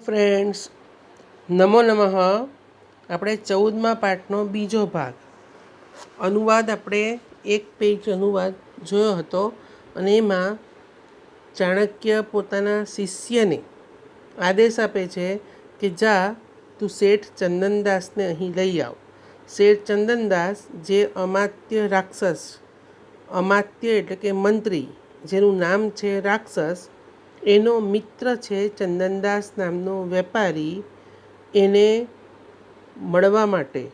Friends, નમો નમઃ. આપણે 14મા પાઠનો બીજો ભાગ અનુવાદ આપણે એક પેજ અનુવાદ જોયો હતો અને એમાં ચાણક્ય પોતાના શિષ્યને આદેશ આપે છે કે જા તું શેઠ ચંદનદાસને અહીં લઈ આવ. શેઠ ચંદનદાસ જે અમાત્ય રાક્ષસ, અમાત્ય એટલે કે મંત્રી, જેનું નામ છે રાક્ષસ, એનો મિત્ર છે ચંદનદાસ નામનો વેપારી. એને મળવા માટે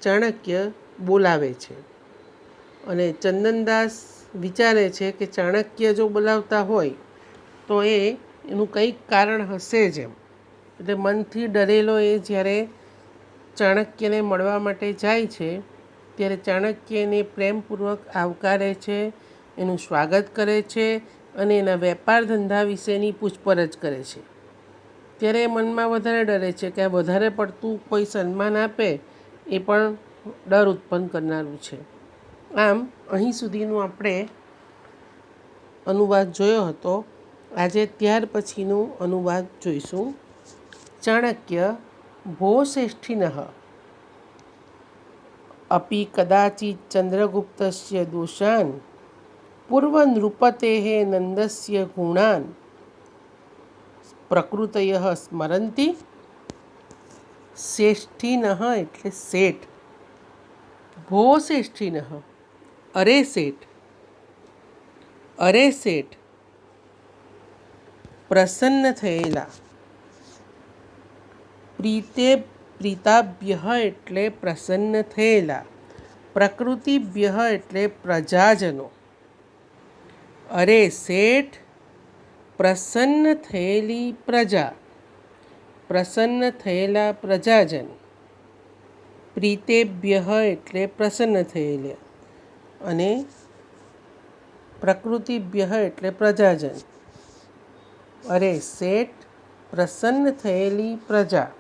ચાણક્ય બોલાવે છે અને ચંદનદાસ વિચારે છે કે ચાણક્ય જો બોલાવતા હોય તો એનું કંઈક કારણ હશે જ એમ. એટલે મનથી ડરેલો એ જ્યારે ચાણક્યને મળવા માટે જાય છે ત્યારે ચાણક્ય એને પ્રેમપૂર્વક આવકારે છે, એનું સ્વાગત કરે છે અને એના વેપાર ધંધા વિશેની પૂછપરછ કરે છે. ત્યારે મનમાં વધારે ડરે છે કે આ વધારે પડતું કોઈ સન્માન આપે એ પણ ડર ઉત્પન્ન કરનારું છે. આમ અહીં સુધીનું આપણે અનુવાદ જોયો હતો. આજે ત્યાર પછીનું અનુવાદ જોઈશું. ચાણક્ય ભો શ્રેષ્ઠિનઃ અપી કદાચિત ચંદ્રગુપ્તસ્ય દોષાન પૂર્વનૃપતેઃ નંદસ્ય ગુણાન પ્રકૃતયઃ સ્મરન્તિ. શ્રેષ્ઠિનઃ એટલે શેઠ. ભો શ્રેષ્ઠિનઃ અરે શેઠ. અરે શેઠ પ્રસન્ન થયેલા. પ્રીતાભ્યઃ એટલે પ્રસન્ન થયેલા. પ્રકૃતિભ્યઃ એટલે પ્રજાજનો. અરે શેઠ પ્રસન્ન થયેલી પ્રજા, પ્રસન્ન થયેલા પ્રજાજન. પ્રીતેભ્યઃ એટલે પ્રસન્ન થયેલા અને પ્રકૃતિભ્યઃ એટલે પ્રજાજન. અરે શેઠ પ્રસન્ન થયેલી પ્રજા.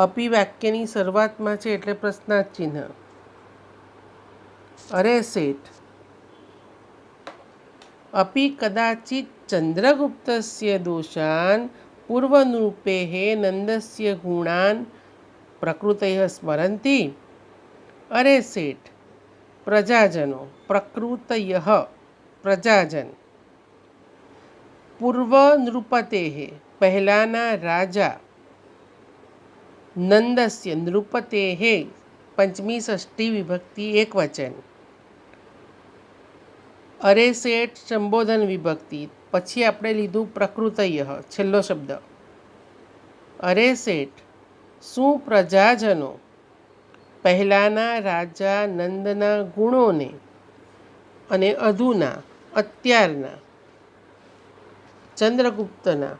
અપી વાક્યની શરૂઆતમાં છે એટલે પ્રશ્નાર્થ ચિહ્ન. અરે શેઠ અપી કદાચિત ચંદ્રગુપ્તસ્ય દોષાન પૂર્વનૃપેઃ નંદસ્ય ગુણાન પ્રકૃતયઃ સ્મરન્તિ. અરે શેઠ પ્રજાજનો, પ્રકૃતયઃ પ્રજાજન, પૂર્વનૃપતેઃ પહેલાંના રાજા, નંદસ્ય નૃપતેઃ પંચમી ષષ્ઠી વિભક્તિ એકવચન. અરે શેઠ સંબોધન વિભક્તિ, પછી આપણે લીધું પ્રકૃતયઃ છેલ્લો શબ્દ. અરે શેઠ શું પ્રજાજનો પહેલાંના રાજા નંદના ગુણોને અને અધુના અત્યારના ચંદ્રગુપ્તના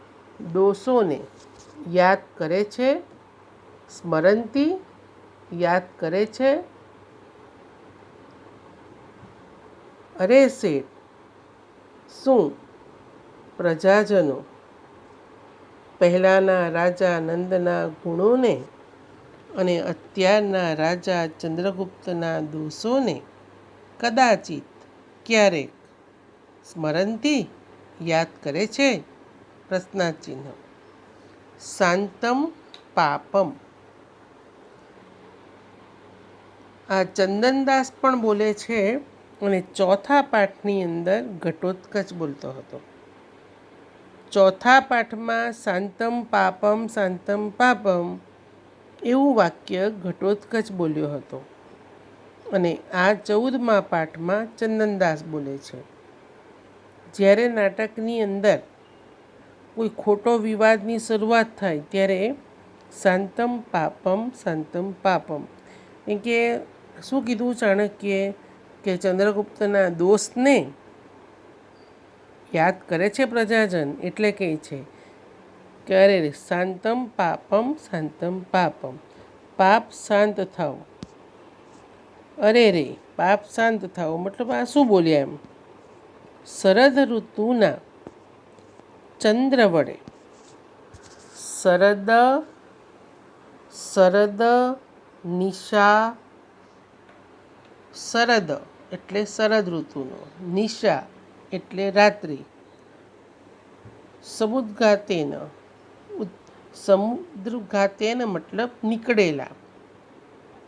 દોષોને યાદ કરે છે. સ્મરંતિ યાદ કરે છે. અરે શેઠ શું પ્રજાજનો પહેલાંના રાજા નંદના ગુણોને અને અત્યારના રાજા ચંદ્રગુપ્તના દોષોને કદાચિત ક્યારેક સ્મરંતિ યાદ કરે છે. પ્રશ્નાર્થ ચિહ્ન. શાંતમ પાપમ. આ ચંદનદાસ પણ બોલે છે અને ચોથા પાઠની અંદર ઘટોત્કચ બોલતો હતો. ચોથા પાઠમાં શાંતમ પાપમ શાંતમ પાપમ એવું વાક્ય ઘટોત્કચ બોલ્યો હતો અને આ 14મા પાઠમાં ચંદનદાસ બોલે છે. જ્યારે નાટકની અંદર કોઈ ખોટો વિવાદની શરૂઆત થાય ત્યારે શાંતમ પાપમ શાંતમ પાપમ. કેમ કે શું કીધું ચાણક્યે કે ચંદ્રગુપ્તના દોષને યાદ કરે છે પ્રજાજન, એટલે કહે છે કે અરે શાંતમ પાપમ શાંતમ પાપમ, પાપ શાંત થાવ. અરે રે પાપ શાંત થાવ મતલબ આ શું બોલ્યા એમ. શરદ ઋતુના ચંદ્ર વડે. શરદ નિશા. શરદ એટલે શરદ ઋતુનો, નિશા એટલે રાત્રિ. સમુદ્ગાતેન સમુદ્રઘાતેન મતલબ નીકળેલા.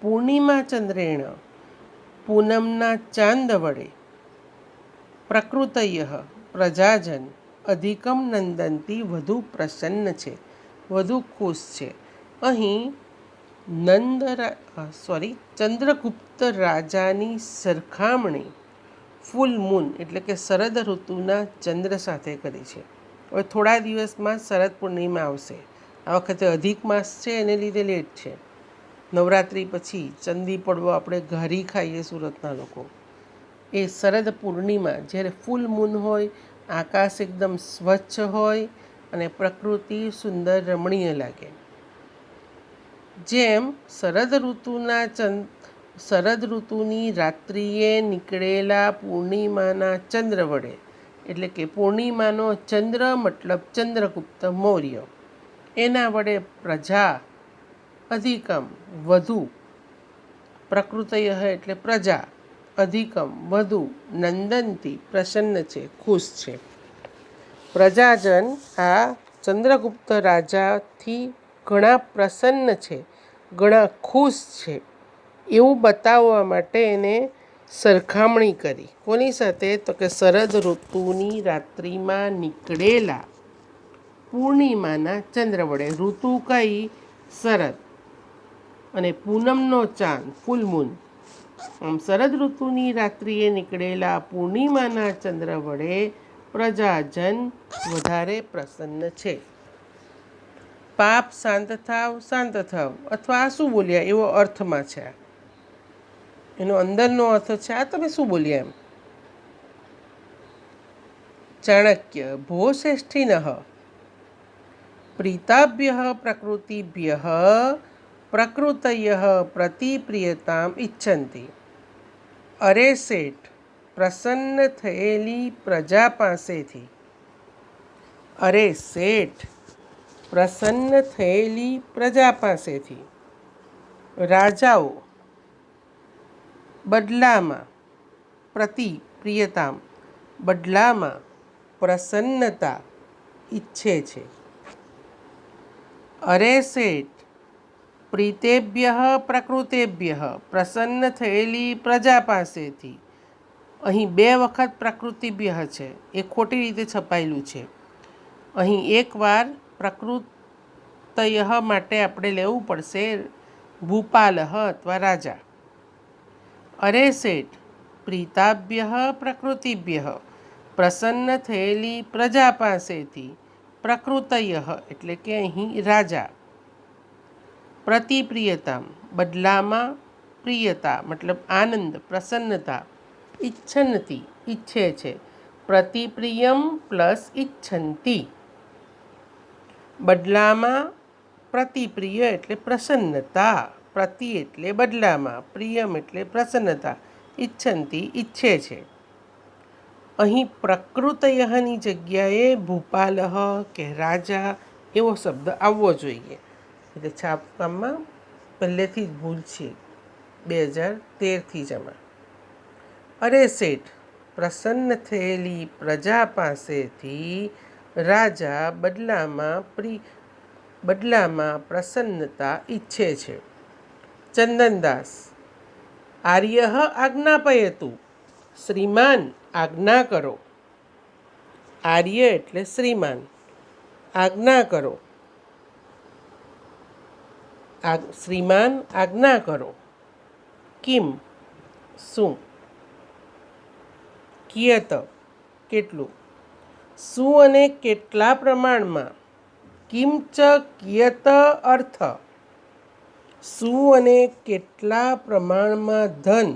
પૂર્ણિમા ચંદ્રેણ પૂનમના ચાંદ વડે. પ્રકૃતય પ્રજાજન અધિકમ નંદનથી વધુ પ્રસન્ન છે, વધુ ખુશ છે. અહીં ચંદ્રગુપ્ત રાજાની સરખામણી ફૂલ મૂન એટલે કે શરદ ઋતુના ચંદ્ર સાથે કરી છે. હવે થોડા દિવસમાં શરદ પૂર્ણિમા આવશે. આ વખતે અધિક માસ છે, એને લીધે લેટ છે. નવરાત્રિ પછી ચંદી પડવો આપણે ઘારી ખાઈએ સુરતના લોકો. એ શરદ પૂર્ણિમા જ્યારે ફૂલ મૂન હોય, આકાશ એકદમ સ્વચ્છ હોય અને પ્રકૃતિ સુંદર રમણીય લાગે. જેમ શરદ ઋતુની રાત્રિએ નીકળેલા પૂર્ણિમાના ચંદ્ર વડે, એટલે કે પૂર્ણિમાનો ચંદ્ર મતલબ ચંદ્રગુપ્ત મૌર્ય, એના વડે પ્રજા અધિકમ વધુ, પ્રકૃતય એટલે પ્રજા, અધિકમ વધુ, નંદનથી પ્રસન્ન છે, ખુશ છે. પ્રજાજન આ ચંદ્રગુપ્ત રાજાથી ઘણા પ્રસન્ન છે, ઘણા ખુશ છે, એવું બતાવવા માટે એને સરખામણી કરી. કોની સાથે? તો કે શરદ ઋતુની રાત્રિમાં નીકળેલા પૂર્ણિમાના ચંદ્ર વડે. ઋતુ કઈ? શરદ. અને પૂનમનો ચાંદ ફૂલ મૂન. આમ શરદ ઋતુની રાત્રિએ નીકળેલા પૂર્ણિમાના ચંદ્ર વડે પ્રજાજન વધારે પ્રસન્ન છે. પાપ શાંત થાવ, શાંત થાવ, અથવા આ શું બોલ્યા એવો અર્થમાં છે. એનો અંદરનો અર્થ છે આ તમે શું બોલ્યા એમ. ચાણક્ય ભો શ્રેષ્ઠિનઃ પ્રીતાભ્ય પ્રકૃતિભ્ય પ્રકૃતય પ્રતિપ્રિયતામ ઇચ્છન્તિ. અરે શેઠ, પ્રસન્ન થયેલી પ્રજા પાસેથી. અરે શેઠ, પ્રસન્ન થયેલી પ્રજા પાસેથી રાજાઓ બદલામાં પ્રતિપ્રિયતામ બદલામાં પ્રસન્નતા ઈચ્છે છે. અરે શેઠ, પ્રીતેભ્ય પ્રકૃતેભ્ય પ્રસન્ન થયેલી પ્રજા પાસેથી. અહીં 2 વખત પ્રકૃતિભ્ય છે, એ ખોટી રીતે છપાયેલું છે. અહીં એકવાર પ્રકૃતય માટે આપણે લેવું પડશે ભૂપાલ અથવા રાજા. અરે શેઠ, પ્રીતાભ્ય પ્રકૃતિભ્ય પ્રસન્ન થયેલી પ્રજા પાસેથી પ્રકૃતય એટલે કે અહીં રાજા પ્રતિપ્રિયતા બદલામાં પ્રિયતા મતલબ આનંદ, પ્રસન્નતા ઈચ્છન્તિ ઈચ્છે છે. પ્રતિપ્રિયમ પ્લસ ઈચ્છન્તિ. બદલામાં પ્રતિપ્રિય એટલે પ્રસન્નતા, પ્રતિ એટલે બદલામાં, પ્રિયમ એટલે પ્રસન્નતા, ઈચ્છન્તિ ઈચ્છે છે. અહીં પ્રકૃતયની જગ્યાએ ભૂપાલ કે રાજા એવો શબ્દ આવવો જોઈએ. એટલે છાપકામમાં પહેલેથી જ ભૂલ છે, 2013થી જ આમાં. અરે શેઠ, પ્રસન્ન થયેલી પ્રજા પાસેથી રાજા બદલામાં પ્રસન્નતા ઈચ્છે છે. ચંદનદાસ આર્ય આજ્ઞાપયતુ. શ્રીમાન આજ્ઞા કરો. આર્ય એટલે શ્રીમાન, આજ્ઞા કરો. શ્રીમાન આજ્ઞા કરો. કિમ શું? કિયત કેટલું? શું અને કેટલા પ્રમાણમાં? કિમ ચ કિયત અર્થ. શું અને કેટલા પ્રમાણમાં ધન?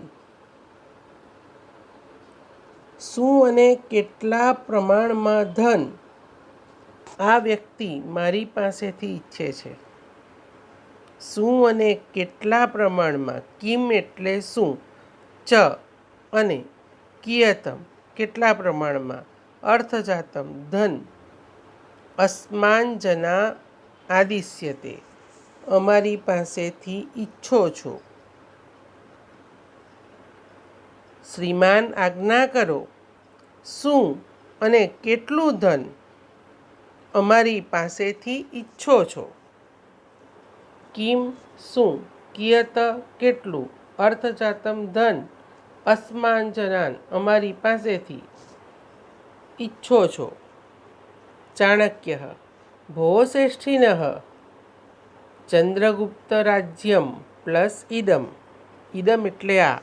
શું અને કેટલા પ્રમાણમાં ધન આ વ્યક્તિ મારી પાસેથી ઈચ્છે છે. શું અને કેટલા પ્રમાણમાં? કિમ એટલે શું? ચ અને કિયતમ કેટલા પ્રમાણમાં? અર્થજાતમ ધન. અસ્માન્જના આદિશ્યતે અમારી પાસેથી ઈચ્છો છો. શ્રીમાન આજ્ઞા કરો. શું અને કેટલું ધન અમારી પાસેથી ઈચ્છો છો? કિમ શું, કિયત કેટલું, અર્થજાતમ ધન, અસ્માન જનાન અમારી પાસેથી, ઈચ્છો છો. ચાણક્ય ભોશ્રેષ્ઠિન ચંદ્રગુપ્ત રાજ્યમ પ્લસ ઇદમ. ઇદમ એટલે આ.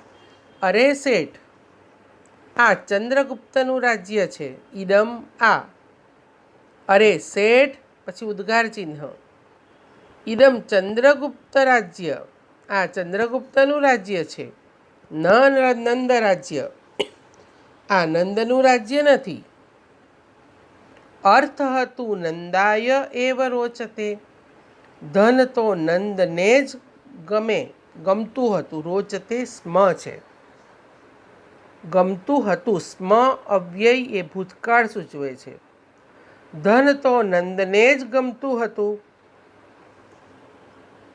અરે શેઠ, આ ચંદ્રગુપ્તનું રાજ્ય છે. ઇદમ આ. અરે શેઠ પછી ઉદ્ગાર ચિહ્ન. ઇદમ ચંદ્રગુપ્ત રાજ્ય, આ ચંદ્રગુપ્તનું રાજ્ય છે. ન નંદ રાજ્ય, આ નંદનું રાજ્ય નથી. અર્થ તું નંદાય એવ રોચતે, ધન તો નંદને જ ગમતું હતું. રોચતે સ્મ છે. ગમતું હતું. સ્મ અવ્યય એ ભૂતકાળ સૂચવે છે. ધન તો નંદને જ ગમતું હતું.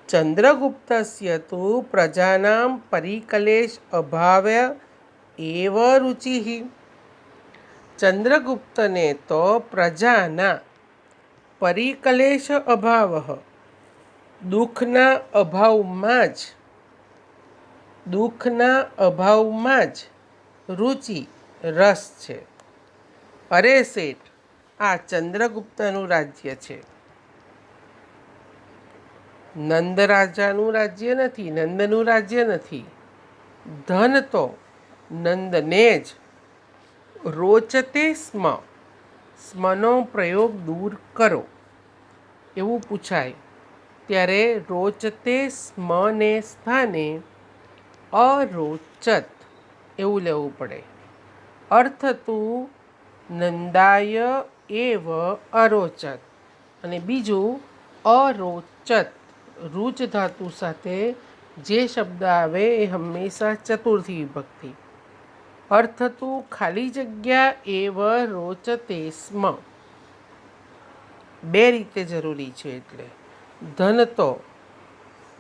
ચંદ્રગુપ્તસ્ય તુ પ્રજાનામ પરિકલેશ અભાવે એવ રુચિઃ. ચંદ્રગુપ્તને તો પ્રજાના પરિકલેશ અભાવ, દુઃખના અભાવમાં જ રુચિ રસ છે. અરે શેઠ, આ ચંદ્રગુપ્તનું રાજ્ય છે. નંદ રાજાનું રાજ્ય નથી, નંદનું રાજ્ય નથી. ધન તો નંદને જ. રોચતે સ્મ, સ્મનો પ્રયોગ દૂર કરો એવું પૂછાય ત્યારે રોચતે સ્મને સ્થાને અરોચત એવું લેવું પડે. અર્થ તું નંદાય એવ અરોચત. અને બીજું અરોચત, રૂચ ધાતુ સાથે જે શબ્દ આવે એ હંમેશા ચતુર્થી વિભક્તિ. અર્થ તું ખાલી જગ્યા એવ રોચતે સ્મ. બે રીતે જરૂરી છે એટલે. ધન તો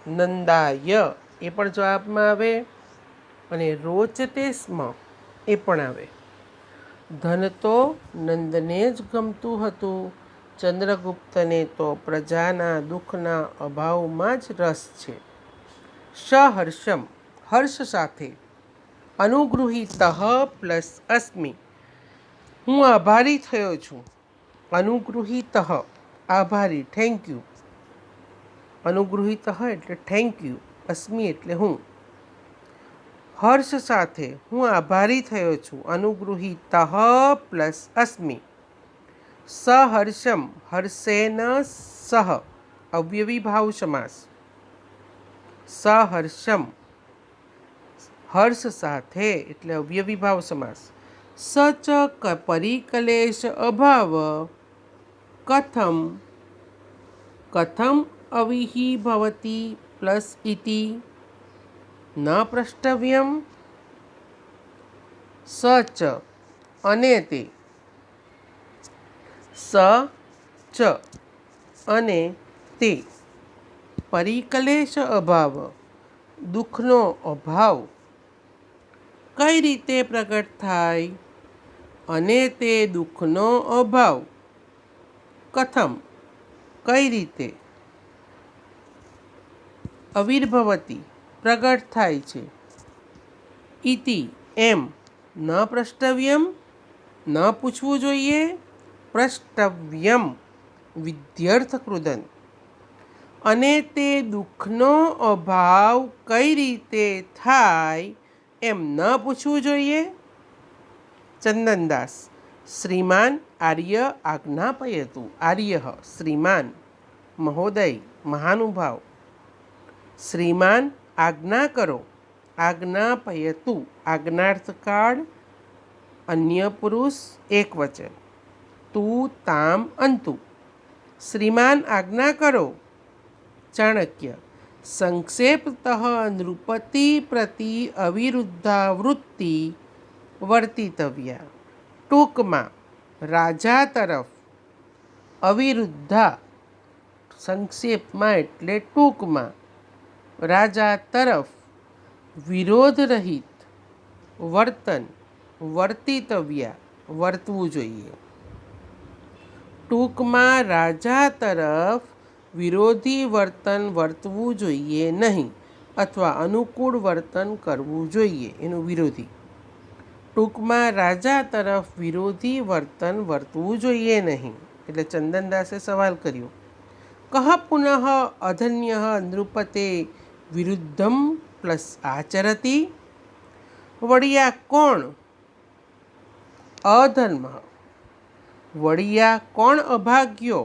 નંદાય એ પણ જવાબમાં આવે અને રોચતે સ્મ એ પણ આવે. ધન તો નંદને જ ગમતું હતું. ચંદ્રગુપ્તને તો પ્રજાના દુઃખના અભાવમાં જ રસ છે. સહર્ષમ હર્ષ સાથે. અનુગૃહીતઃ પ્લસ અસ્મિ હું આભારી થયો છું. અનુગૃહીતઃ આભારી, થેન્ક યુ. અનુગૃહીતઃ એટલે થેન્ક યુ. અસ્મિ એટલે હું. હર્ષ સાથે હું આભારી થયો છું. અનુગૃહીતઃ પ્લસ અસ્મિ. સહર્ષમ હર્ષેન સહ અવ્યવી ભાવ સમાસ. સહર્ષમ હર્ષ સાથે એટલે અવ્યવી ભાવ સમાસ. સચ પરિકલેશ અભાવ કથમ અવિહિ ભવતી પ્લસ ઇતિ ન પ્રષ્ટવ્યમ. સચ અને તે. સ ચ અને તે. પરિકલેશ અભાવ દુઃખનો અભાવ કઈ રીતે પ્રગટ થાય? અને તે દુઃખનો અભાવ કથમ કઈ રીતે અવિર્ભવતી પ્રગટ થાય છે. ઇતિ એમ ન પ્રષ્ટવ્યમ ન પૂછવું જોઈએ. પ્રષ્ટવ્યમ વિધ્યર્થ કૃદન. અને તે દુઃખનો અભાવ કઈ રીતે થાય એમ ન પૂછવું જોઈએ. ચંદનદાસ શ્રીમાન આર્ય આજ્ઞાપયતુ. આર્ય શ્રીમાન મહોદય મહાનુભાવ. શ્રીમાન આજ્ઞા કરો. આજ્ઞાપયતુ આજ્ઞાર્થકાળ અન્ય પુરુષ એકવચન. તું તામ અંતુ. શ્રીમાન આજ્ઞા કરો. ચાણક્ય સંક્ષેપતઃ નૃપતિ પ્રતિ અવિરુદ્ધા વૃત્તિ વર્તિતવ્યા. ટૂંકમાં રાજા તરફ અવિરુદ્ધા, સંક્ષેપમાં એટલે ટૂંકમાં, રાજા તરફ વિરોધરહિત વર્તન વર્તિતવ્યા વર્તવું જોઈએ. ટૂંકમાં રાજા તરફ વિરોધી વર્તન વર્તવું જોઈએ નહીં અથવા અનુકૂળ વર્તન કરવું જોઈએ, એનું વિરોધી. ટૂંકમાં રાજા તરફ વિરોધી વર્તન વર્તવું જોઈએ નહીં. એટલે ચંદનદાસે સવાલ કર્યો, કહ પુનઃ અધન્ય નૃપતે વિરુદ્ધમ પ્લસ આચરતી. વળિયા કોણ? અધર્મ. વળિયા કોણ? અભાગ્યો.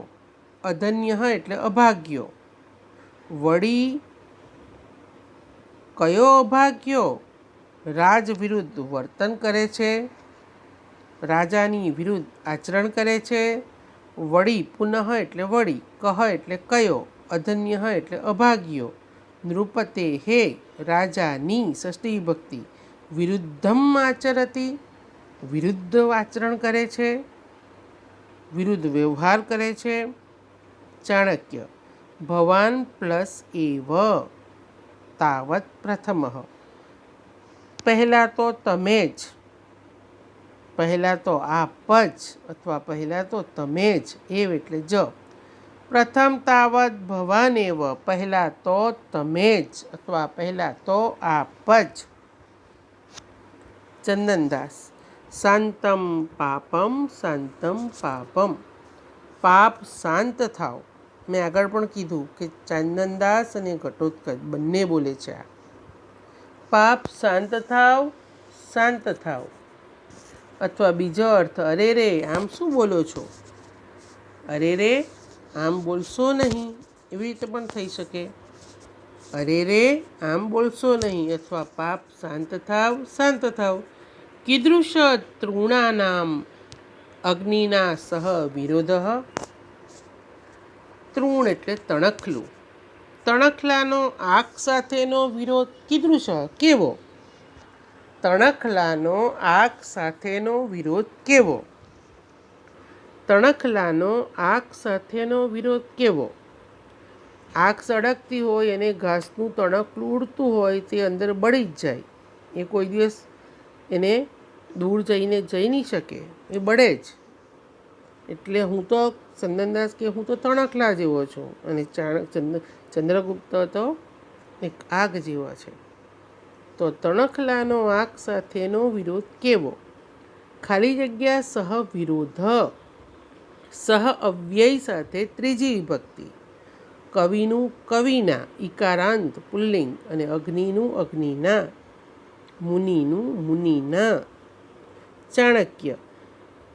અધન્ય એટલે અભાગ્યો. વળી કયો અભાગ્યો? રાજ વિરુદ્ધ વર્તન કરે છે, રાજાની વિરુદ્ધ આચરણ કરે છે. વળી પુનઃ એટલે વળી, કહ એટલે કયો, અધન્ય એટલે અભાગ્યો, નૃપતે હે રાજાની ષષ્ઠી વિભક્તિ, વિરુદ્ધમ આચરતી વિરુદ્ધ આચરણ કરે છે, વિરુદ્ધ વ્યવહાર કરે છે. ચાણક્ય ભવાન પ્લસ એવ તાવત પ્રથમ. પહેલાં તો તમે જ, પહેલાં તો આપ જ અથવા પહેલાં તો તમે જ, એવ એટલે જ. પ્રથમ તાવત ભવાન એવ, પહેલાં તો તમે જ અથવા પહેલાં તો આપ જ. ચંદનદાસ શાંતમ પાપમ શાંતમ પાપમ. પાપ શાંત થાવ. મેં આગળ પણ કીધું કે ચંદનદાસ અને ઘટોત્કચ બંને બોલે છે આ. પાપ શાંત થાવ, શાંત થાવ. અથવા બીજો અર્થ, અરે રે આમ શું બોલો છો, અરે રે આમ બોલશો નહીં, એવી રીતે પણ થઈ શકે. અરે રે આમ બોલશો નહીં અથવા પાપ શાંત થાવ, શાંત થાવ. કીદૃશ તૃણાનામ અગ્નિના સહ વિરોધ. તૃણ એટલે તણખલું. તણખલાનો આગ સાથેનો વિરોધ કીદૃશ કેવો? તણખલાનો આગ સાથેનો વિરોધ કેવો? તણખલાનો આગ સાથેનો વિરોધ કેવો? આગ સળગતી હોય અને ઘાસનું તણખલું ઉડતું હોય, તે અંદર બળી જ જાય. એ કોઈ દિવસ એને દૂર જઈને જઈ નહીં શકે, એ બળે જ. એટલે હું તો ચંદનદાસ કે હું તો તણખલા જેવો છું અને ચંદ્રગુપ્ત તો એક આગ જેવો છે. તો તણખલાનો આગ સાથેનો વિરોધ કેવો? ખાલી જગ્યા સહ વિરોધ, સહ અવ્યય સાથે ત્રીજી વિભક્તિ. કવિનું કવિના ઈકારાંત પુલ્લિંગ અને અગ્નિનું અગ્નિના, મુનિનું મુનિના. ચાણક્ય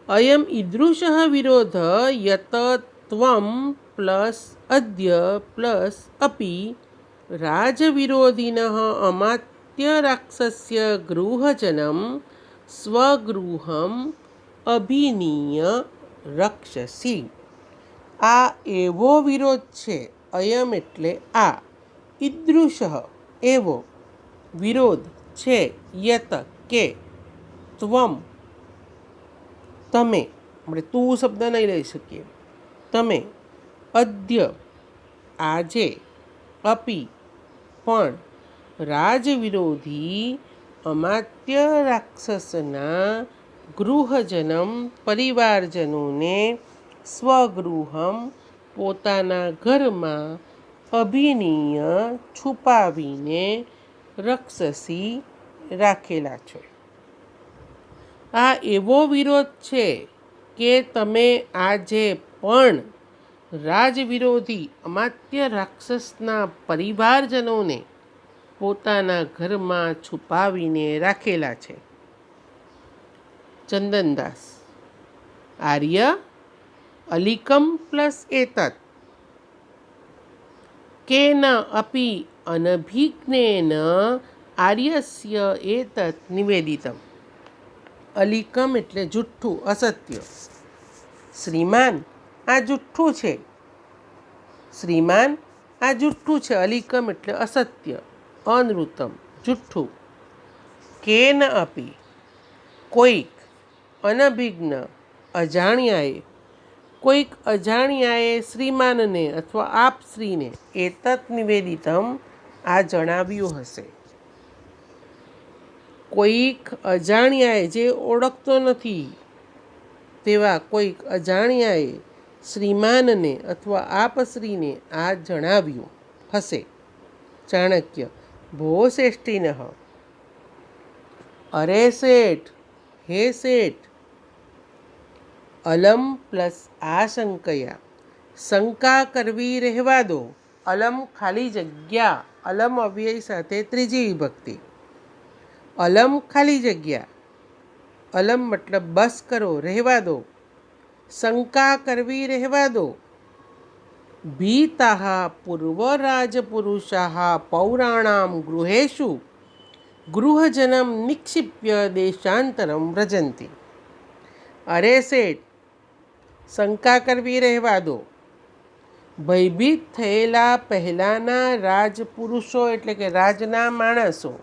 અયમ ઈદૃશ વિરોધ યત ત્વમ પ્લસ અદ્ય પ્લસ અપી રાજવિરોધિન અમાત્ય રાક્ષસ્ય ગૃહજનમ સ્વગૃહમ અભિનીય રક્ષસી. આ એવો વિરોધ છે, અયમ એટલે આ, ઈદૃશ એવો વિરોધ છે, યત કે ત્વમ તમે, આપણે તું શબ્દ નહીં લઈ શકીએ, તમે, અદ્ય આજે, અપી પણ, રાજવિરોધી અમાત્ય રાક્ષસના ગૃહજનમ પરિવારજનોને સ્વગૃહમ પોતાના ઘરમાં અભિનીય છુપાવીને રક્ષસી રાખેલા છે. આ એવો વિરોધ છે કે તમે આજે પણ રાજવિરોધી અમાત્ય રાક્ષસના પરિવારજનોને પોતાના ઘરમાં છુપાવીને રાખેલા છે. ચંદનદાસ આર્ય અલિકમ પ્લસ એતત કેન અપી અનભિજ્ઞેન આર્યસ્ય એતત નિવેદિતમ. અલિકમ એટલે જુઠ્ઠું, અસત્ય. શ્રીમાન આ જુઠ્ઠું છે, શ્રીમાન આ જુઠ્ઠું છે. અલિકમ એટલે અસત્ય, અનૃતમ, જુઠ્ઠું. કેન અપી કોઈક, અનભિજ્ઞ અજાણ્યાએ, કોઈક અજાણ્યાએ શ્રીમાનને અથવા આપ શ્રીને એતત નિવેદિતમ આ જણાવ્યું હશે. કોઈક અજાણ્યાએ, જે ઓળખતો નથી તેવા કોઈક અજાણ્યાએ શ્રીમાનને અથવા આપશ્રીને આ જણાવ્યું હશે. ચાણક્ય: ભો શ્રેષ્ઠિનઃ. અરે શેઠ, હે શેઠ. અલમ પ્લસ આશંકયા. શંકા કરવી રહેવા દો. અલમ ખાલી જગ્યા. અલમ અવ્યય સાથે ત્રીજી વિભક્તિ. અલમ ખાલી જગ્યા. અલમ મતલબ બસ કરો, રહેવા દો. શંકા કરવી રહેવા દો. ભીતાઃ પૂર્વરાજપુરુષાઃ પૌરાણામ ગૃહેષુ ગૃહજનમ નિક્ષિપ્ય દેશાંતરમ વ્રજંતી. અરે શેઠ, શંકા કરવી રહેવા દો. ભયભીત થયેલા પહેલાંના રાજપુરુષો એટલે કે રાજના માણસો,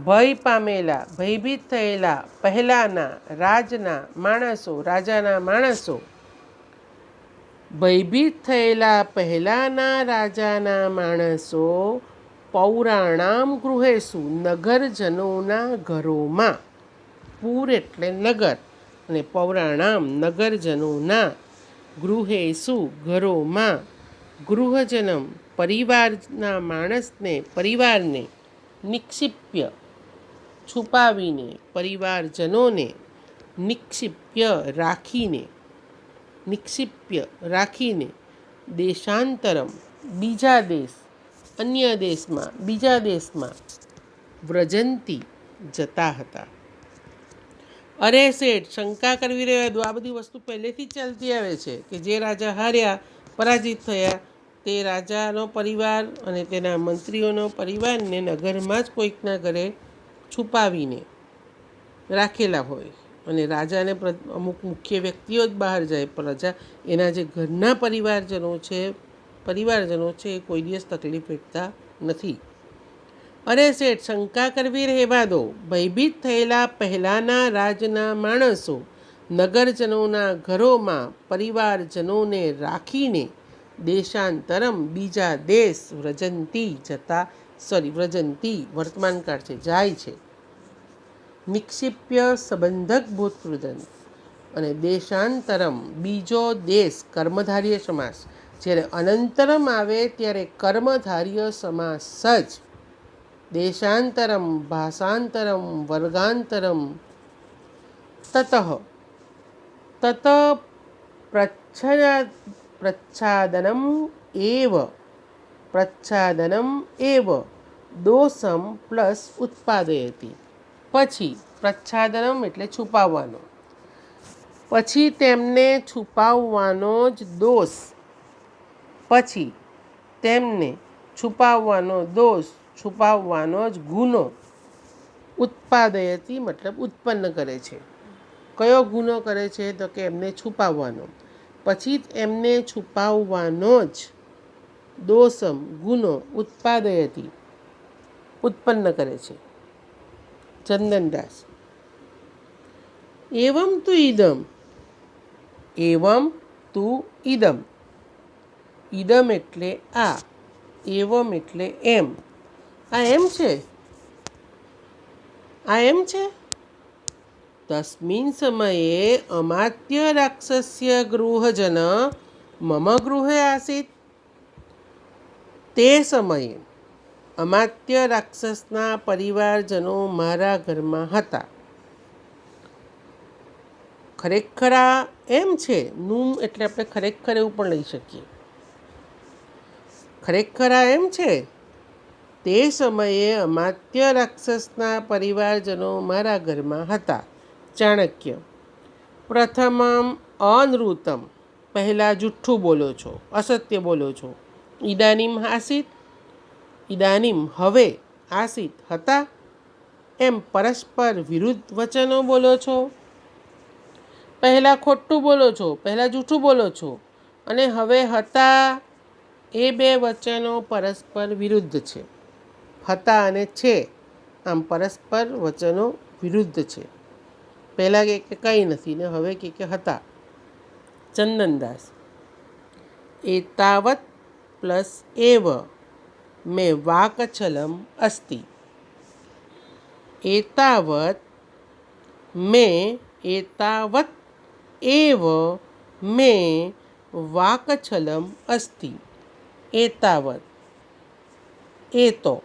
ભય પામેલા ભયભીત થયેલા પહેલાંના રાજના માણસો, રાજાના માણસો, ભયભીત થયેલા પહેલાંના રાજાના માણસો પૌરાણામ ગૃહેસુ નગરજનોના ઘરોમાં. પૂર એટલે નગર અને પૌરાણામ નગરજનોના, ગૃહેસુ ઘરોમાં, ગૃહજનમ પરિવારના માણસને, પરિવારને, નિક્ષિપ્ય છુપાવીને, પરિવારજનોને, નિક્ષિપ્ય રાખીને, નિક્ષિપ્ય રાખીને, દેશાંતરમ બીજા દેશ, અન્ય દેશમાં, બીજા દેશમાં, વ્રજંતી જતા હતા. અરે શેઠ, શંકા કરવી રહેવા દો. આ બધી વસ્તુ પહેલેથી જ ચાલતી આવે છે કે જે રાજા હાર્યા, પરાજિત થયા, તે રાજાનો પરિવાર અને તેના મંત્રીઓનો પરિવારને નગરમાં જ કોઈકના ઘરે છુપાવીને રાખેલા હોય. અને રાજાને અમુક મુખ્ય વ્યક્તિઓ જ બહાર જાય, પ્રજા એના જે ઘરના પરિવારજનો છે એ કોઈ દિવસ તકલીફ વેઠતા નથી. અરે શેઠ, શંકા કરવી રહેવા દો. ભયભીત થયેલા પહેલાંના રાજના માણસો નગરજનોના ઘરોમાં પરિવારજનોને રાખીને દેશાંતરમ બીજા દેશ, વ્રજંતી જતા, વ્રજંતી વર્તમાનકાળ છે, જાય છે. નિક્ષિપ્ય સંબંધક ભૂતપૃદંત અને દેશાંતરમ બીજો દેશ, કર્મધાર્ય સમાસ. જ્યારે અનંતરમ આવે ત્યારે કર્મધાર્ય સમાસ જ. દેશાંતરમ, ભાષાંતરમ, વર્ગાંતરમ. તતઃ તત પ્રચ્છાદનમ એવ, પ્રચ્છાદનમ એવ દોષમ પ્લસ ઉત્પાદયતિ. પછી, પ્રચ્છાદનમ એટલે છુપાવવાનો, પછી તેમને છુપાવવાનો જ દોષ, પછી તેમને છુપાવવાનો દોષ, છુપાવવાનો જ ગુનો, ઉત્પાદયતિ મતલબ ઉત્પન્ન કરે છે. કયો ગુનો કરે છે? તો કે એમને છુપાવવાનો. પછી એમને છુપાવવાનો જ દોષમ ગુનો, ઉત્પાદયતિ ઉત્પન્ન કરે છે. ચંદનદાસ: એવમ તુ ઇદમ. એવમ તુ ઇદમ. ઇદમ એટલે આ, એવમ એટલે એમ. આ એમ છે, આ એમ છે. તસ્મિન સમયે અમાત્ય રાક્ષસસ્ય ગૃહજન મમ ગૃહે આસીત. તે સમયે અમાત્ય રાક્ષસના પરિવારજનો મારા ઘરમાં હતા. ખરેખર આ એમ છે. નું એટલે આપણે ખરેખર એવું પણ લઈ શકીએ. ખરેખર આ એમ છે. તે સમયે અમાત્ય રાક્ષસના પરિવારજનો મારા ઘરમાં હતા. ચાણક્ય: પ્રથમમ અનૃતમ. પહેલાં જુઠ્ઠું બોલો છો, અસત્ય બોલો છો. ઇદાનીમ આસીત. ઇદાનીમ હવે, આસીત હતા, એમ પરસ્પર વિરુદ્ધ વચનો બોલો છો. પહેલાં ખોટું બોલો છો, પહેલાં જૂઠું બોલો છો, અને હવે હતા, એ બે વચનો પરસ્પર વિરુદ્ધ છે. હતા અને છે, આમ પરસ્પર વચનો વિરુદ્ધ છે. પહેલાં કે કંઈ નથી ને હવે કે હતા. ચંદનદાસ: એતાવત પ્લસ એવ મેં વાકછલમ અસ્તિ. એતાવત મેં, એતાવત એવ मे वाकछलम् अस्ति एतावत् एतो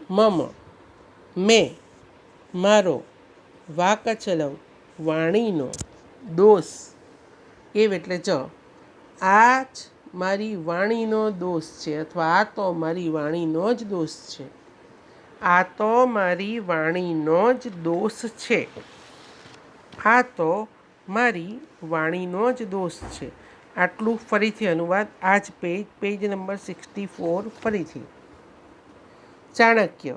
मम मे मारो वाकचलम वाणीनो दोष एव એટલે જ આ જ મારી વાણીનો દોષ છે અથવા આ તો મારી વાણીનો જ દોષ છે. આ તો મારી વાણીનો જ દોષ છે. આ તો મારી વાણીનો જ દોષ છે. આટલું ફરીથી અનુવાદ આ જ પેજ નંબર 64 ફરીથી. ચાણક્ય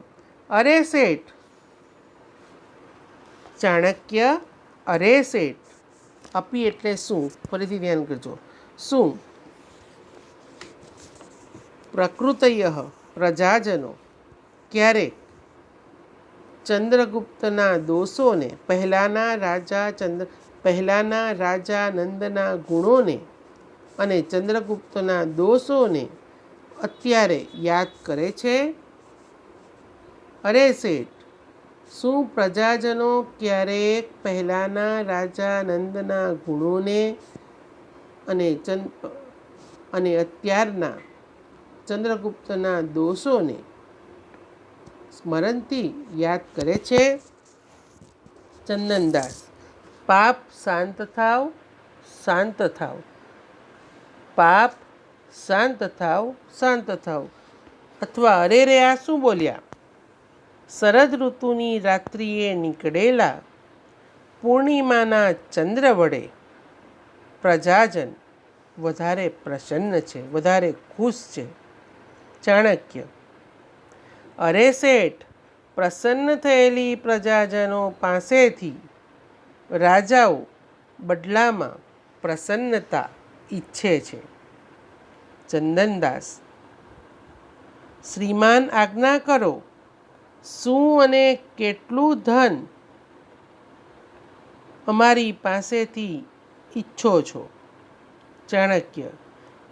અરે શેઠ. ચાણક્ય અરે શેઠ. અપી એટલે શું? ફરીથી ધ્યાન કરજો. શું પ્રકૃતયઃ પ્રજાજનો ક્યારેક ચંદ્રગુપ્તના દોષોને પહેલાના રાજા નંદના ગુણોને અને ચંદ્રગુપ્તના દોષોને અત્યારે યાદ કરે છે? અરે શેઠ, શું પ્રજાજનો ક્યારેક પહેલાના રાજા નંદના ગુણોને અને અત્યારના ચંદ્રગુપ્તના દોષોને સ્મરણથી યાદ કરે છે? ચંદનદાસ પાપ શાંત થાવ, શાંત થાવ. પાપ શાંત થાવ, શાંત થાવ. અથવા અરે રે આ શું બોલ્યા? શરદ ઋતુની રાત્રિએ નીકળેલા પૂર્ણિમાના ચંદ્ર વડે પ્રજાજન વધારે પ્રસન્ન છે, વધારે ખુશ છે. ચાણક્ય અરે શેઠ, પ્રસન્ન થયેલી પ્રજાજનો પાસેથી રાજાઓ બદલામાં પ્રસન્નતા ઈચ્છે છે. ચંદનદાસ શ્રીમાન આજ્ઞા કરો, શું અને કેટલું ધન અમારી પાસેથી ઈચ્છો છો? ચાણક્ય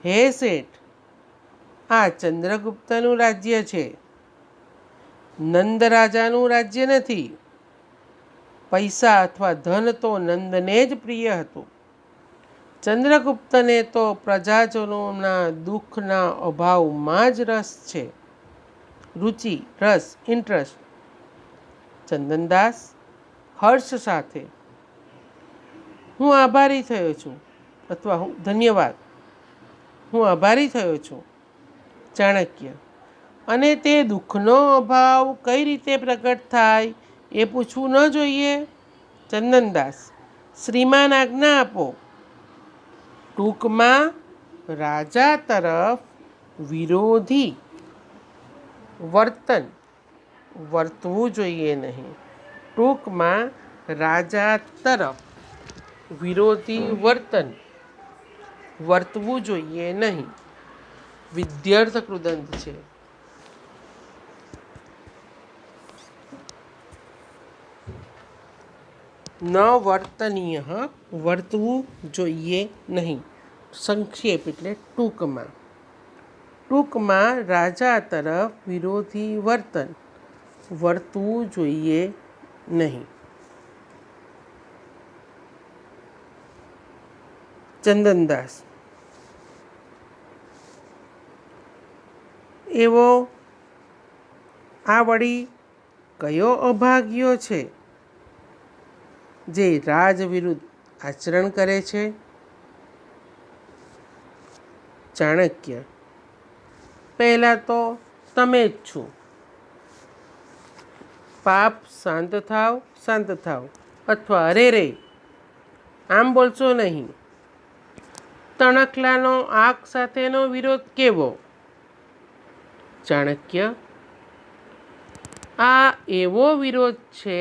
હે શેઠ, આ ચંદ્રગુપ્તનું રાજ્ય છે, નંદ રાજાનું રાજ્ય નથી. પૈસા અથવા ધન તો નંદને જ પ્રિય હતું. ચંદ્રગુપ્તને તો પ્રજાજનોના દુઃખના અભાવમાં જ રસ છે. રુચિ, રસ, ઇન્ટરેસ્ટ. ચંદનદાસ હર્ષ સાથે હું આભારી થયો છું અથવા ધન્યવાદ, હું આભારી થયો છું. ચાણક્ય અને તે દુઃખનો અભાવ કઈ રીતે પ્રગટ થાય એ પૂછવું ન જોઈએ? ચંદનદાસ શ્રીમાન આજ્ઞા આપો. ટૂંકમાં રાજા તરફ વિરોધી વર્તન વર્તવું જોઈએ નહીં. ટૂંકમાં રાજા તરફ વિરોધી વર્તન વર્તવું જોઈએ નહીં. વિદ્યાર્થ કૃદંત છે. ન વર્તનીય વર્તવું જોઈએ નહીં. સંક્ષેપ એટલે ટૂંકમાં. ટૂંકમાં રાજા તરફ વિરોધી વર્તન વર્તવું જોઈએ નહીં. ચંદનદાસ એવો આ વળી કયો અભાગ્યો છે જે રાજ વિરુદ્ધ આચરણ કરે છે? ચાણક્ય પહેલાં તો તમે જ છો. પાપ શાંત થાવ, શાંત થાવ. અથવા અરે રે આમ બોલશો નહીં. તણખલાનો આંખ સાથેનો વિરોધ કેવો? ચાણક્ય આ એવો વિરોધ છે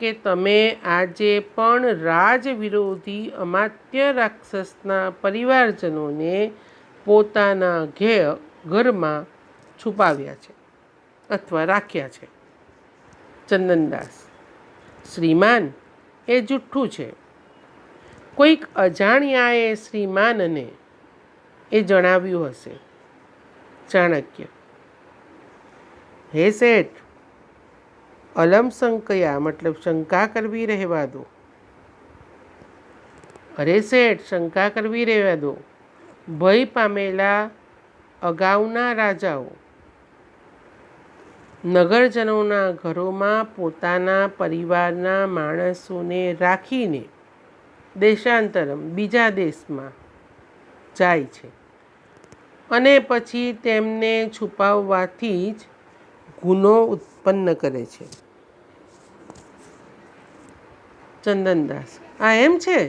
કે તમે આજે પણ રાજ વિરોધી અમાત્ય રાક્ષસના પરિવારજનોને પોતાના ઘરમાં છુપાવ્યા છે અથવા રાખ્યા છે. ચંદનદાસ શ્રીમાન એ જુઠ્ઠું છે. કોઈક અજાણ્યાએ શ્રીમાનને એ જણાવ્યું હશે. ચાણક્ય હે શેઠ, અલમ સંકયા મતલબ શંકા કરવી રહેવા દો. અરે શેઠ, શંકા કરવી રહેવા દો. ભય પામેલા અગાઉના રાજાઓ નગરજનોના ઘરોમાં પોતાના પરિવારના માણસોને રાખીને દેશાંતરમ બીજા દેશમાં જાય છે અને પછી તેમને છુપાવવાથી જ ગુનો ઉત્પન્ન કરે છે. ચંદનદાસ: આ એમ છે?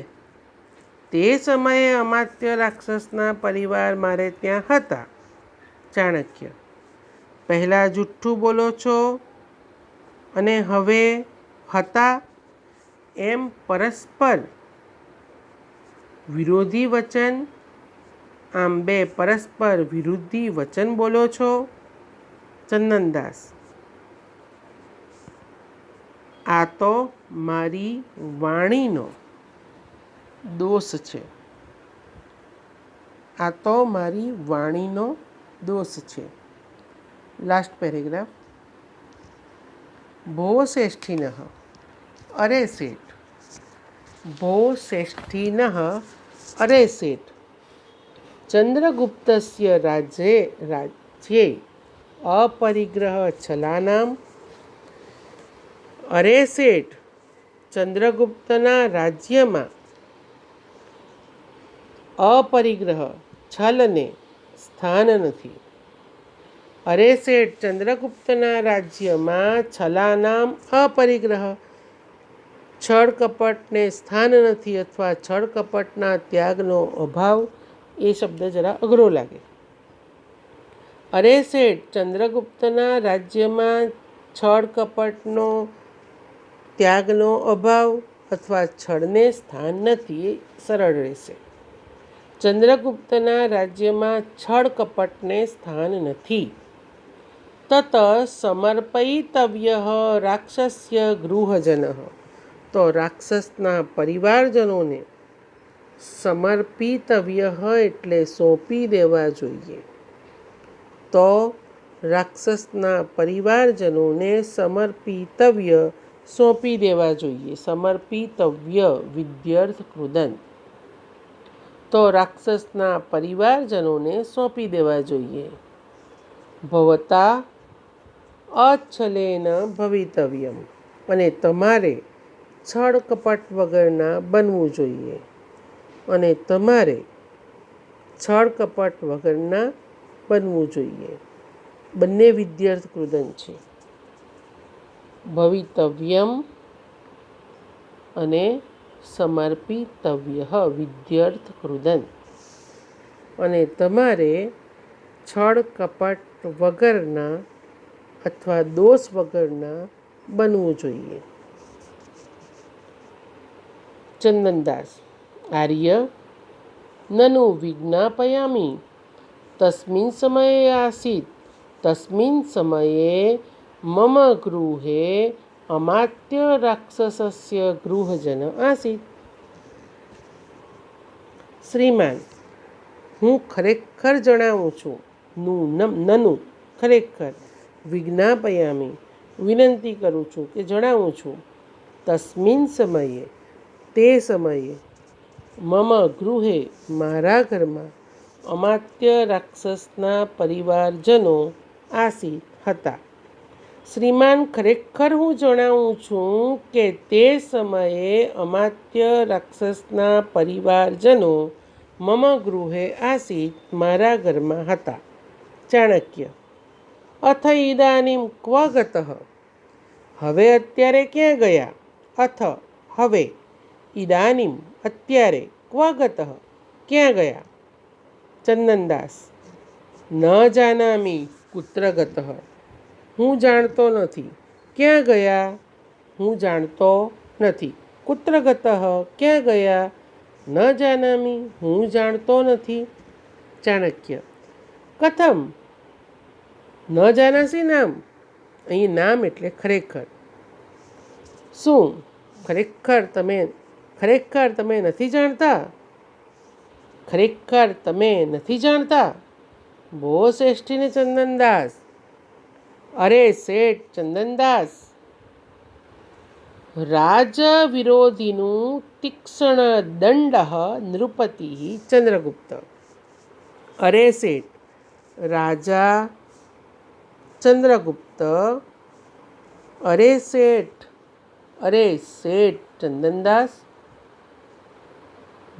તે સમયે અમાત્ય રાક્ષસના પરિવાર મારે ત્યાં હતા. ચાણક્ય: પહેલાં જુઠ્ઠું બોલો છો અને હવે હતા એમ પરસ્પર વિરોધી વચન. આમ બે પરસ્પર વિરોધી વચન બોલો છો. ચંદનદાસ: આ તો મારી વાણીનો દોષ છે. આ તો મારી વાણીનો દોષ છે. Last paragraph. ભો શ્રેષ્ઠિનઃ અરે શેઠ. ભો શ્રેષ્ઠિનઃ અરે શેઠ. ચંદ્રગુપ્તસ્ય રાજ્યે અપરિગ્રહ છલાનામ. અરે શેઠ, ચંદ્રગુપ્તના રાજ્યમાં અપરિગ્રહ છલને સ્થાન નથી. અરે શેઠ, ચંદ્રગુપ્તના રાજ્યમાં છલાનામ અપરિગ્રહ છળ કપટને સ્થાન નથી અથવા છળ કપટના ત્યાગનો અભાવ. એ શબ્દ જરા અઘરો લાગે. અરે શેઠ, ચંદ્રગુપ્તના રાજ્યમાં છળ કપટનો ત્યાગનો અભાવ અથવા છળને સ્થાન નથી. એ સરળ રહેશે. ચંદ્રગુપ્તના રાજ્યમાં છળ કપટને સ્થાન નથી. તત સમર્પયિતવ્ય રાક્ષસ્ય ગૃહજન. તો રાક્ષસના પરિવારજનોને સમર્પિતવ્ય એટલે સોંપી દેવા જોઈએ. તો રાક્ષસના પરિવારજનોને સમર્પિતવ્ય સોંપી દેવા જોઈએ. સમર્પિતવ્ય વિદ્યર્થ કૃદંત. તો રાક્ષસના પરિવારજનોને સોંપી દેવા જોઈએ. ભવતા અચ્છલેન ભવિતવ્યમ. અને તમારે છળ કપટ વગરના બનવું જોઈએ. અને તમારે છળ કપટ વગરના બનવું જોઈએ. બંને વિદ્યર્થ કૃદંત છે. ભવિતવ્યમ અને સમર્પિતવ્ય વિદ્યર્થ કૃદંત. અને તમારે છળ કપટ વગરના અથવા દોષ વગરના બનવું જોઈએ. ચંદનદાસ: આર્ય નનુ વિજ્ઞાપયામિ. તસ્મિન સમયે આસીત. તસ્મિન સમયે મમ ગૃહે અમાત્ય રાક્ષસસ્ય ગૃહજન આસીત. શ્રીમાન, હું ખરેખર જણાવું છું. નનુ ખરેખર. વિજ્ઞાપયામિ વિનંતી કરું છું કે જણાવું છું. તસ્મિન સમયે તે સમયે મમ ગૃહે મારા ઘરમાં અમાત્ય રાક્ષસના પરિવારજનો આસીત હતા. શ્રીમાન, ખરેખર હું જણાવું છું કે તે સમયે અમાત્ય રાક્ષસના પરિવારજનો મમ ગૃહે આસીત મારા ઘરમાં હતા. ચાણક્ય: અથ ઇદાનીમ ક્વ ગતઃ. હવે અત્યારે ક્યાં ગયા? અથ હવે, ઇદાનીમ અત્યારે, ક્વ ગતઃ ક્યાં ગયા? ચંદનદાસ: ન જાનામિ કુત્ર ગતઃ. હું જાણતો નથી. ક્યાં ગયા? હું જાણતો નથી. કુત્ર ગતઃ ક્યાં ગયા? ન જાનામિ હું જાણતો નથી. ચાણક્ય: કથમ ન જાનાસી નામ. અહીં નામ એટલે ખરેખર. શું ખરેખર તમે નથી જાણતા? ખરેખર તમે નથી જાણતા? ભો શ્રેષ્ઠીને ચંદનદાસ: અરે શેઠ ચંદનદાસ, રાજવિરોધિનું તીક્ષ્ણ દંડ નૃપતિ ચંદ્રગુપ્ત. અરે શેઠ, રાજા ચંદ્રગુપ્ત. અરે શેઠ, અરે શેઠ ચંદનદાસ.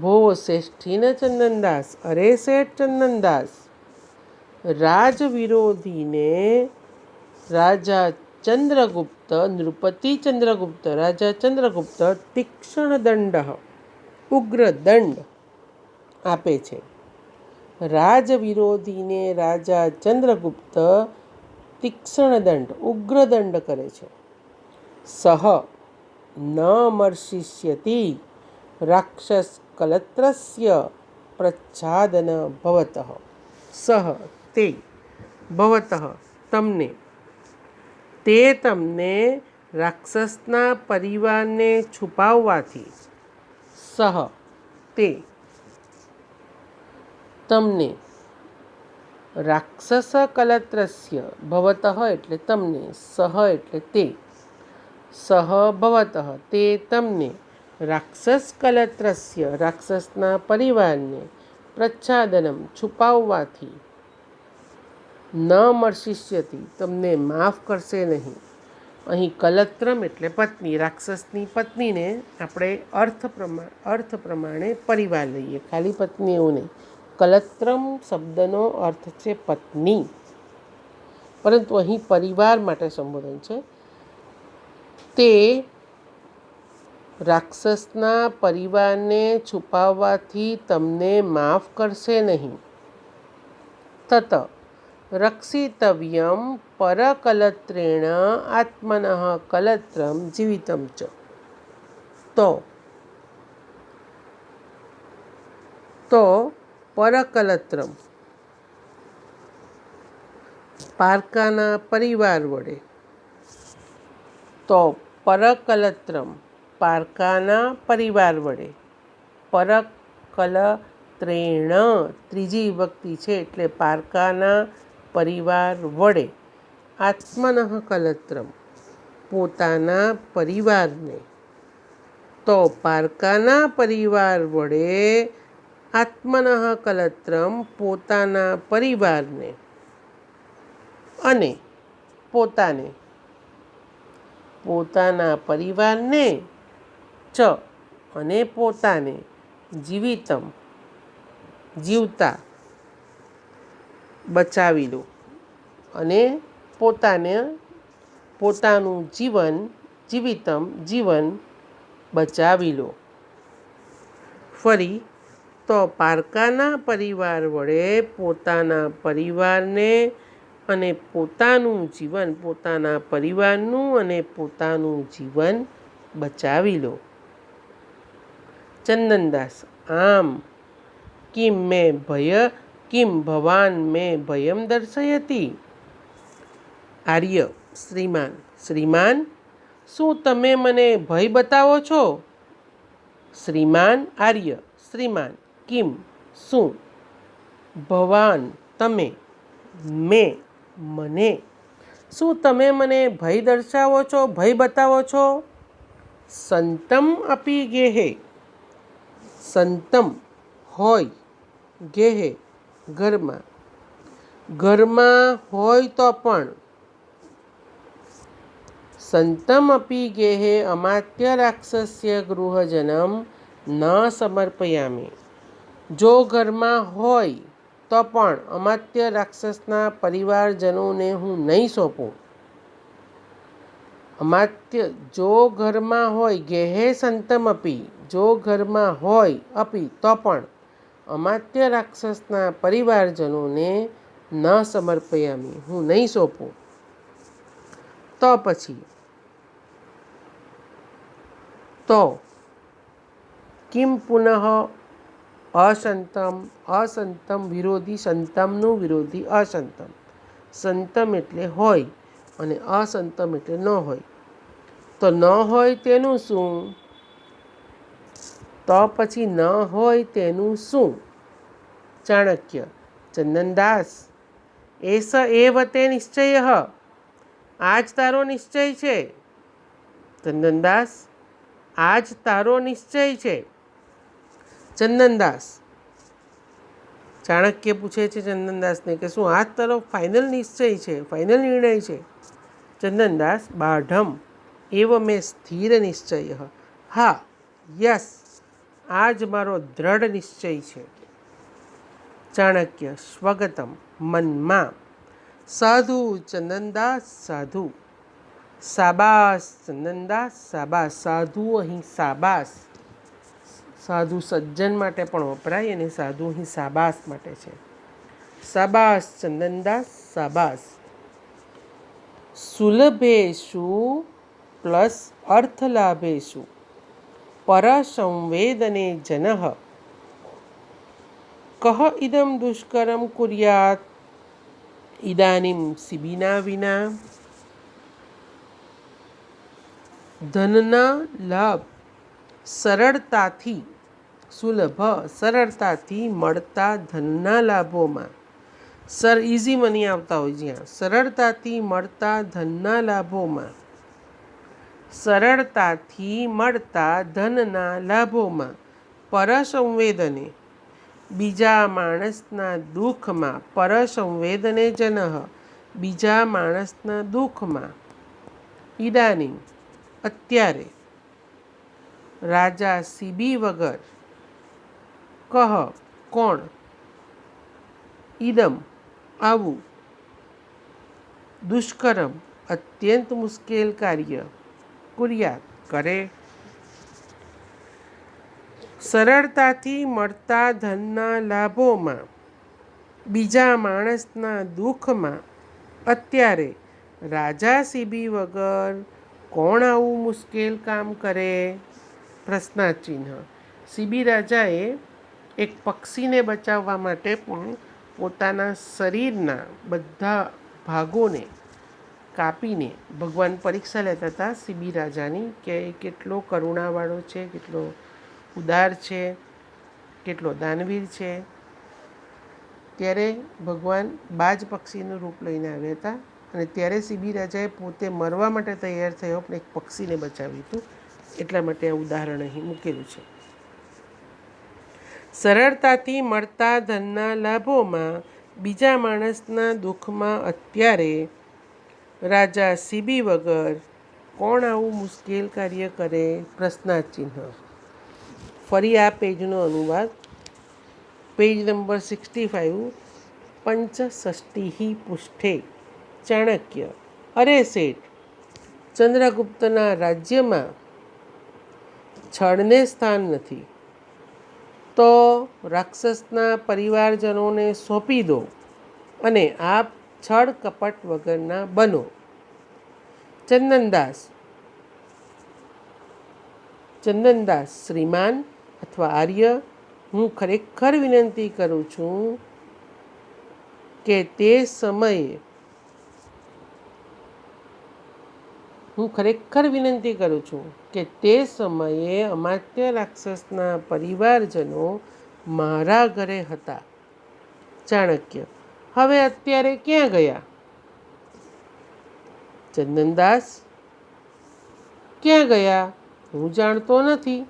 ભો શ્રેષ્ઠીન ચંદનદાસ. અરે શેઠ ચંદનદાસ. રાજવિરોધીને રાજા ચંદ્રગુપ્ત, નૃપતિ ચંદ્રગુપ્ત, રાજા ચંદ્રગુપ્ત તીક્ષ્ણ દંડ, ઉગ્ર દંડ આપે છે. રાજવિરોધીને રાજા ચંદ્રગુપ્ત તીક્ષ્ણ દંડ, ઉગ્ર દંડ કરે છે. સહ ન મર્ષિષ્યતિ રાક્ષસ કલત્રસ્ય પ્રચ્છાદન ભવતઃ. સહ તે, ભવતઃ તમને, તે તમને રાક્ષસના પરિવારને છુપાવવાથી, સહ તે તમને, રાક્ષસ કલત્રસ્ય, ભવતઃ એટલે તમને, સહ એટલે તે, સહ ભવતઃ તે તમને, રાક્ષસ કલત્રસ્ય રાક્ષસના પરિવારને, પ્રચ્છાદનમ છુપાવવાથી, ન મર્ષિષ્યતિ તમને માફ કરશે નહીં. અહીં કલત્રમ એટલે પત્ની, રાક્ષસની પત્નીને આપણે અર્થ પ્રમાણે પરિવાર લઈએ, ખાલી પત્ની એવું નહીં. કલત્રમ શબ્દનો અર્થ છે પત્ની, પરંતુ અહીં પરિવાર માટે સંબોધન છે. તે રાક્ષસના પરિવારને છુપાવવાથી તમને માફ કરશે નહીં. તત રક્ષિતવ્યમ પરકલત્રેણ આત્મનઃ કલત્રમ જીવિતમ ચ. તો પરકલત્રમ પારકાના પરિવાર વડે, તો પરકલત્રમ પારકાના પરિવાર વડે, પરકલત્રેણ ત્રીજી વિભક્તિ છે એટલે પારકાના પરિવાર વડે, આત્મનઃ કલત્રમ પોતાના પરિવારને, તો પારકાના પરિવાર વડે, આત્મનઃ કલત્રમ પોતાના પરિવારને, અને પોતાને, પોતાના પરિવારને, ચ અને પોતાને, જીવિતમ જીવતા બચાવી લો, અને પોતાનું જીવન, જીવિતમ જીવન બચાવી લો. ફરી, તો પારકાના પરિવાર વડે પોતાના પરિવારને અને પોતાનું જીવન, પોતાના પરિવારનું અને પોતાનું જીવન બચાવી લો. ચંદનદાસ. આમ. કિમ ભવાન મે ભયમ દર્શયતિ. આર્ય. શ્રીમાન. શ્રીમાન, શું તમે મને ભય બતાવો છો? શ્રીમાન. આર્ય. શ્રીમાન. કિમ શું, ભવાન તમે, મે મને, શું તમે મને ભય દર્શાવો છો, ભય બતાવો છો? સંતમ અપી ગેહે. સંતમ હોય, ગેહે ઘરમાં, ઘરમાં હોય તો પણ, સંતમ અપી ગેહે અમાત્ય રાક્ષસ્ય ગૃહજનમ ન સમર્પયામિ. જો ઘરમાં હોય તો પણ અમાત્ય રાક્ષસના પરિવારજનોને હું નહીં સોંપું. અમાત્ય જો ઘરમાં હોય, ગેહે સંતમ અપી જો ઘરમાં હોય, અપી તો પણ, અમાત્ય રાક્ષસના પરિવારજનોને ન સમર્પયામિ હું નહીં સોંપું. તો પછી, તો કિમ પુનઃ અસંતમ. અસંતમ વિરોધી, સંતમનું વિરોધી અસંતમ. સંતમ એટલે હોય અને અસંતમ એટલે ન હોય. તો ન હોય તેનું શું? તો પછી ન હોય તેનું શું? ચાણક્ય. ચંદનદાસ. એસ એવ તે નિશ્ચય. આ જ તારો નિશ્ચય છે. ચંદનદાસ આજ તારો નિશ્ચય છે. ચંદનદાસ ચાણક્ય પૂછે છે ચંદનદાસને કે શું આજ તારો ફાઇનલ નિશ્ચય છે, ફાઇનલ નિર્ણય છે? ચંદનદાસ બાઢમ એવ મેં સ્થિર નિશ્ચય. હા, યસ, આજ મારો દ્રઢ નિશ્ચય છે. ચાણક્ય સ્વગતમ મનમાં. સાધુ ચંદનદાસ સાધુ. સાબાસ ચંદનદાસ સાબાસ. સાધુ અહીં સાબાસ, સાધુ સજ્જન માટે પણ વપરાય અને સાધુ અહીં સાબાસ માટે છે. સાબાસ ચંદનદાસ સાબાસ. સુલભેશુ પ્લસ અર્થલાભેશુ પરસંવેદને જનઃ કહ ઇદમ દુષ્કરમ કુર્યાત ઇદાનીમ સિબિના વિના. ધનના લાભ સરળતાથી, સુલભ સરળતાથી મળતા ધનના લાભોમાં, ઇઝી મની આવતા હોય જ્યાં, સરળતાથી મળતા ધનના લાભોમાં, સરળતાથી મળતા ધનના લાભોમાં પરસંવેદને બીજા માણસના દુઃખમાં, પરસંવેદને જનઃ બીજા માણસના દુઃખમાં, ઇદાનીમ અત્યારે, રાજા સીબી વગર, કહ કોણ, ઇદમ આવું, દુષ્કરમ અત્યંત મુશ્કેલ કાર્ય, કુર્યાત કરે. સરળતાથી મળતા ધનના લાભોમાં, બીજા માણસના દુઃખમાં અત્યારે રાજા સીબી વગર કોણ આવું મુશ્કેલ કામ કરે? પ્રશ્નાચિહ્ન. સીબી રાજાએ એક પક્ષીને બચાવવા માટે પણ પોતાના શરીરના બધા ભાગોને કાપીને ભગવાન પરીક્ષા લેતા હતા સીબી રાજાની કે કેટલો કરુણાવાળો છે, કેટલો ઉદાર છે, કેટલો દાનવીર છે. ત્યારે ભગવાન બાજ પક્ષીનું રૂપ લઈને આવ્યા હતા અને ત્યારે સીબી રાજાએ પોતે મરવા માટે તૈયાર થયો પણ એક પક્ષીને બચાવ્યું હતું. એટલા માટે આ ઉદાહરણ અહીં મૂકેલું છે. સરળતાથી મળતા ધનના લાભોમાં, બીજા માણસના દુઃખમાં અત્યારે રાજા સીબી વગર કોણ આવું મુશ્કેલ કાર્ય કરે? પ્રશ્નાચિહ્ન. ફરી આ પેજનો અનુવાદ. Page number 65, પંચષષ્ટિ પૃષ્ઠે. ચાણક્ય. અરે શેઠ, ચંદ્રગુપ્તના રાજ્યમાં છળને સ્થાન નથી, તો રાક્ષસના પરિવારજનોને સોંપી દો અને આપ છળ કપટ વગરના બનો. ચંદનદાસ. ચંદનદાસ શ્રીમાન અથવા આર્ય, હું ખરેખર વિનંતી કરું છું કે તે સમયે અમાત્ય રાક્ષસના પરિવારજનો મારા ઘરે હતા. ચાણક્ય. હવે અત્યારે ક્યાં ગયા? ચંદનદાસ. ક્યાં ગયા હું જાણતો નથી.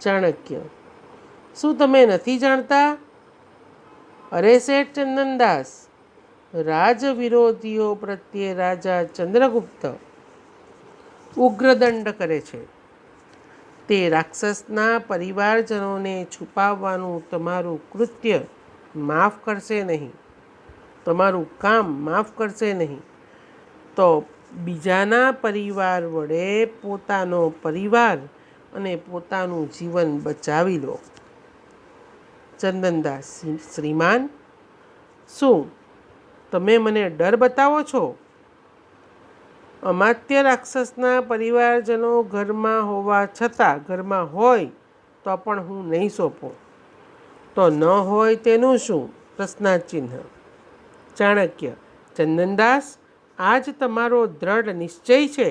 ચાણક્ય. શું તમે નથી જાણતા? અરે શેઠ ચંદનદાસ, રાજવિરોધીઓ પ્રત્યે રાજા ચંદ્રગુપ્ત ઉગ્રદંડ કરે છે. તે રાક્ષસના પરિવારજનોને છુપાવવાનું તમારું કૃત્ય માફ કરશે નહીં, તમારું કામ માફ કરશે નહીં, તો બીજાના પરિવાર વડે પોતાનો પરિવાર અને પોતાનું જીવન બચાવી લો. ચંદનદાસ. શ્રીમાન, શું તમે મને ડર બતાવો છો? અમાત્ય રાક્ષસના પરિવારજનો ઘરમાં હોવા છતાં, ઘરમાં હોય તો પણ હું નહીં સોંપું, તો ન હોય તેનું શું? પ્રશ્નાચિહ્ન. ચાણક્ય. ચંદનદાસ, આજ તમારો દ્રઢ નિશ્ચય છે?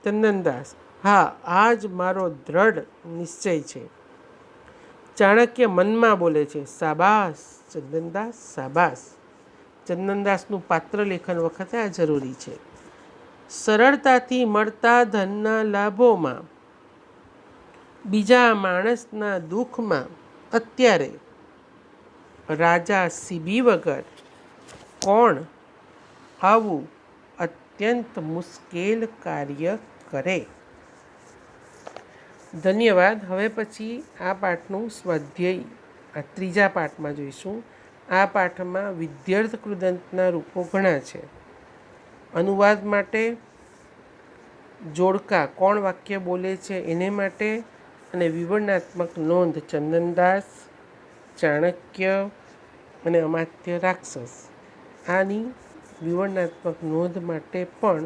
ચંદનદાસ. હા, આજ મારો દ્રઢ નિશ્ચય છે. ચાણક્ય મનમાં બોલે છે, સાબાસ ચંદનદાસ સાબાસ. ચંદનદાસનું પાત્ર લેખન વખતે આ જરૂરી છે. સરળતાથી મળતા ધનના લાભોમાં, બીજા માણસના દુઃખમાં અત્યારે રાજા સીબી વગર કોણ આવું અત્યંત મુશ્કેલ કાર્ય કરે? ધન્યવાદ. હવે પછી આ પાઠનું સ્વાધ્યાય આ ત્રીજા પાઠમાં જોઈશું. આ પાઠમાં વિધ્યર્થ કૃદંતના રૂપો ઘણા છે. અનુવાદ માટે જોડકા કોણ વાક્ય બોલે છે એને માટે, અને વિવરણાત્મક નોંધ ચંદનદાસ, ચાણક્ય અને અમાત્ય રાક્ષસ. આની વિવરણાત્મક નોંધ માટે પણ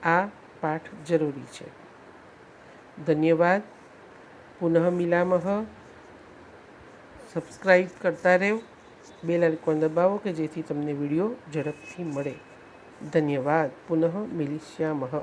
આ પાઠ જરૂરી છે. ધન્યવાદ. પુનઃ મિલામઃ. સબસ્ક્રાઈબ કરતા રહો, બેલ આઇકોન દબાવો કે જેથી તમને વિડીયો ઝડપથી મળે. ધન્યવાદ. પુનઃ મિલિષ્યામઃ.